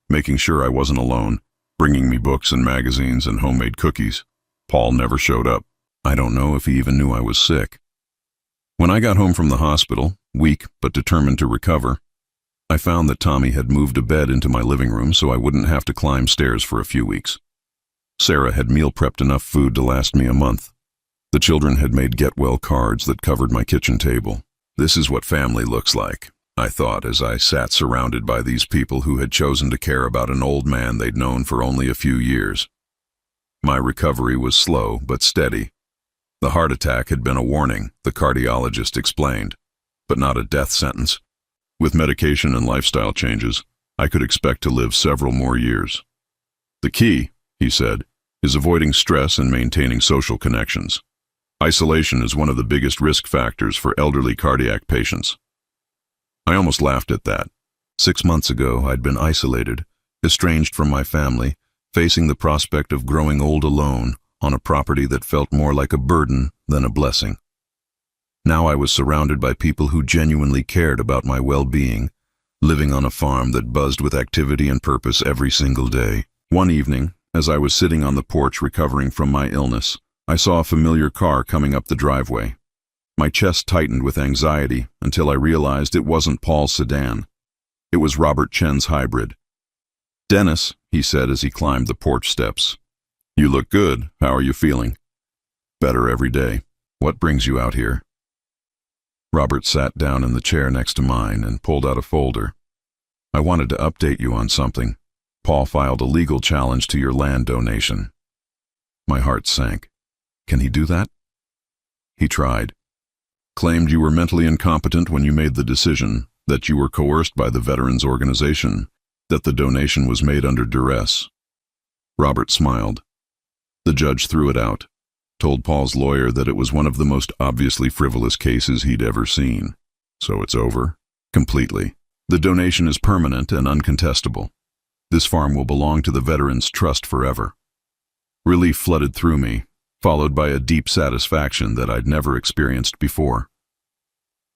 making sure I wasn't alone, bringing me books and magazines and homemade cookies. Paul never showed up. I don't know if he even knew I was sick. When I got home from the hospital, weak but determined to recover, I found that Tommy had moved a bed into my living room so I wouldn't have to climb stairs for a few weeks. Sarah had meal prepped enough food to last me a month. The children had made get-well cards that covered my kitchen table. "This is what family looks like," I thought as I sat surrounded by these people who had chosen to care about an old man they'd known for only a few years. My recovery was slow but steady. The heart attack had been a warning, the cardiologist explained, but not a death sentence. With medication and lifestyle changes, I could expect to live several more years. The key, he said, is avoiding stress and maintaining social connections. Isolation is one of the biggest risk factors for elderly cardiac patients. I almost laughed at that. 6 months ago, I'd been isolated, estranged from my family, facing the prospect of growing old alone on a property that felt more like a burden than a blessing. Now I was surrounded by people who genuinely cared about my well-being, living on a farm that buzzed with activity and purpose every single day. One evening, as I was sitting on the porch recovering from my illness, I saw a familiar car coming up the driveway. My chest tightened with anxiety until I realized it wasn't Paul's sedan. It was Robert Chen's hybrid. "Dennis," he said as he climbed the porch steps. "You look good. How are you feeling?" "Better every day. What brings you out here?" Robert sat down in the chair next to mine and pulled out a folder. "I wanted to update you on something. Paul filed a legal challenge to your land donation." My heart sank. Can he do that? He tried. Claimed you were mentally incompetent when you made the decision, that you were coerced by the veterans organization, that the donation was made under duress. Robert smiled. The judge threw it out, told Paul's lawyer that it was one of the most obviously frivolous cases he'd ever seen. "So it's over? Completely. The donation is permanent and uncontestable. This farm will belong to the Veterans Trust forever." Relief flooded through me, followed by a deep satisfaction that I'd never experienced before.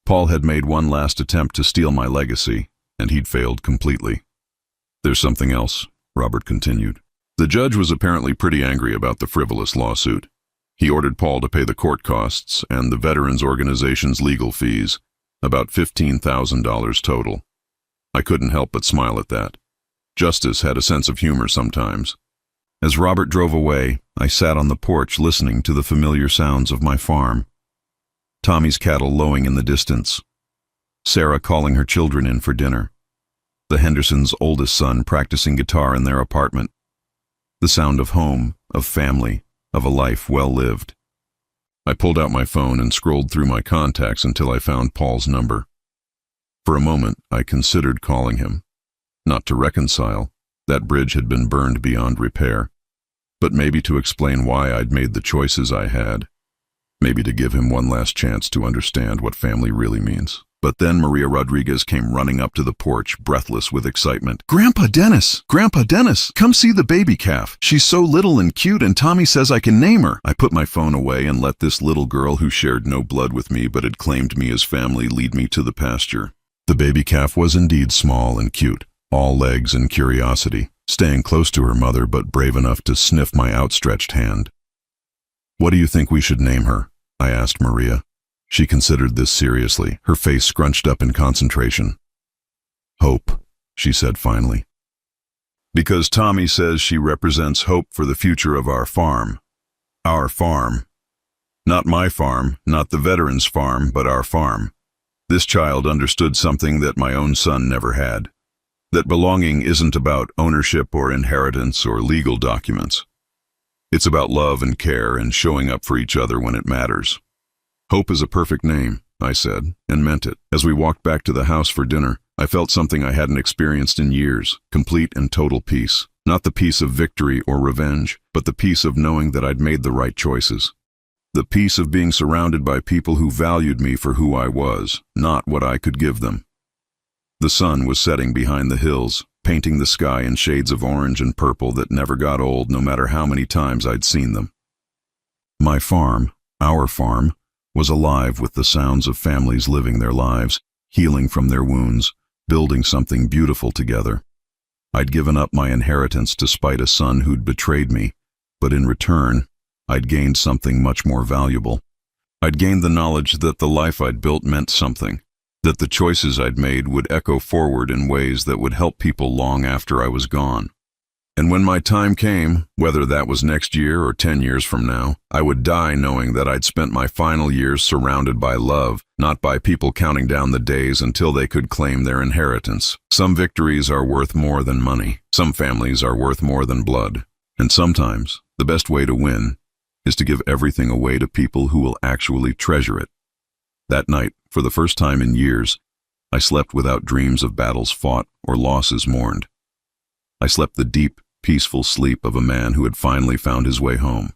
Paul had made one last attempt to steal my legacy, and he'd failed completely. "There's something else," Robert continued. The judge was apparently pretty angry about the frivolous lawsuit. He ordered Paul to pay the court costs and the Veterans Organization's legal fees, about $15,000 total. I couldn't help but smile at that. Justice had a sense of humor sometimes. As Robert drove away, I sat on the porch listening to the familiar sounds of my farm. Tommy's cattle lowing in the distance. Sarah calling her children in for dinner. The Hendersons' oldest son practicing guitar in their apartment. The sound of home, of family, of a life well lived. I pulled out my phone and scrolled through my contacts until I found Paul's number. For a moment, I considered calling him. Not to reconcile, that bridge had been burned beyond repair, but maybe to explain why I'd made the choices I had. Maybe to give him one last chance to understand what family really means. But then Maria Rodriguez came running up to the porch, breathless with excitement. "Grandpa Dennis! Grandpa Dennis! Come see the baby calf. She's so little and cute, and Tommy says I can name her." I put my phone away and let this little girl who shared no blood with me but had claimed me as family lead me to the pasture. The baby calf was indeed small and cute, all legs and curiosity, staying close to her mother but brave enough to sniff my outstretched hand. "What do you think we should name her?" I asked Maria. She considered this seriously, her face scrunched up in concentration. "Hope," she said finally. "Because Tommy says she represents hope for the future of our farm. Our farm. Not my farm, not the veterans' farm, but our farm. This child understood something that my own son never had. That belonging isn't about ownership or inheritance or legal documents. It's about love and care and showing up for each other when it matters." "Hope is a perfect name," I said, and meant it. As we walked back to the house for dinner, I felt something I hadn't experienced in years, complete and total peace. Not the peace of victory or revenge, but the peace of knowing that I'd made the right choices. The peace of being surrounded by people who valued me for who I was, not what I could give them. The sun was setting behind the hills, painting the sky in shades of orange and purple that never got old no matter how many times I'd seen them. My farm, our farm, was alive with the sounds of families living their lives, healing from their wounds, building something beautiful together. I'd given up my inheritance to spite a son who'd betrayed me, but in return, I'd gained something much more valuable. I'd gained the knowledge that the life I'd built meant something, that the choices I'd made would echo forward in ways that would help people long after I was gone. And when my time came, whether that was next year or 10 years from now, I would die knowing that I'd spent my final years surrounded by love, not by people counting down the days until they could claim their inheritance. Some victories are worth more than money. Some families are worth more than blood. And sometimes, the best way to win is to give everything away to people who will actually treasure it. That night, for the first time in years, I slept without dreams of battles fought or losses mourned. I slept the deep, peaceful sleep of a man who had finally found his way home.